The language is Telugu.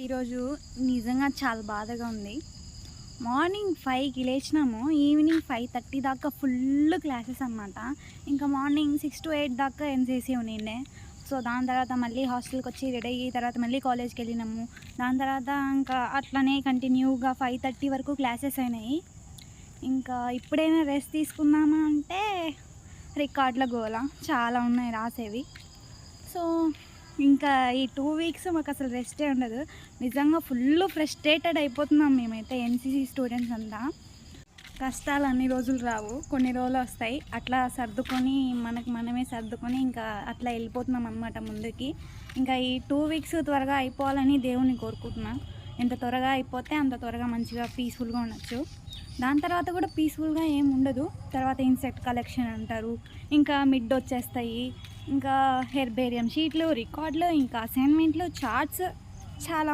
ఈరోజు నిజంగా చాలా బాధగా ఉంది. మార్నింగ్ 5కి లేచినాము. ఈవినింగ్ 5:30 దాకా ఫుల్ క్లాసెస్ అనమాట. ఇంకా మార్నింగ్ 6-8 దాకా ఎన్‌సీసీ ఉండిండే. సో, దాని తర్వాత మళ్ళీ హాస్టల్‌కొచ్చి రెడీ అయ్యి తర్వాత మళ్ళీ కాలేజ్‌కెళ్ళినాము. దాని తర్వాత ఇంకా అట్లనే కంటిన్యూగా 5:30 వరకు క్లాసెస్ అయినాయి. ఇంకా ఇప్పుడైనా రెస్ట్ తీసుకుందామా అంటే రికార్డుల గోల. చాలా ఉన్నాయి రాసేవి. సో, ఇంకా ఈ 2 వీక్స్ మాకసలు రెస్టే ఉండదు. నిజంగా ఫుల్లు ఫ్రస్ట్రేటెడ్ అయిపోతున్నాం మేమైతే ఎన్‌సీసీ స్టూడెంట్స్ అంతా. కష్టాలు అన్ని రోజులు రావు. కొన్ని రోజులొస్తాయి. అట్లా సర్దుకొని మనకు మనమే సర్దుకొని ఇంకా అట్లా వెళ్ళిపోతున్నాం అనమాట ముందుకి. ఇంకా ఈ 2 వీక్స్ త్వరగా అయిపోవాలని దేవుడిని కోరుకుంటున్నా. ఎంత త్వరగా అయిపోతే అంత త్వరగా మంచిగా పీస్‌ఫుల్‌గా ఉండొచ్చు. దాని తర్వాత కూడా పీస్‌ఫుల్‌గా ఏమి ఉండదు. తర్వాత ఇన్సెక్ట్ కలెక్షన్ అంటారు. ఇంకా మిడ్ వచ్చేస్తాయి. ఇంకా హెర్బేరియం షీట్లు, రికార్డులు, ఇంకా అసైన్‌మెంట్లు, చార్ట్స్ చాలా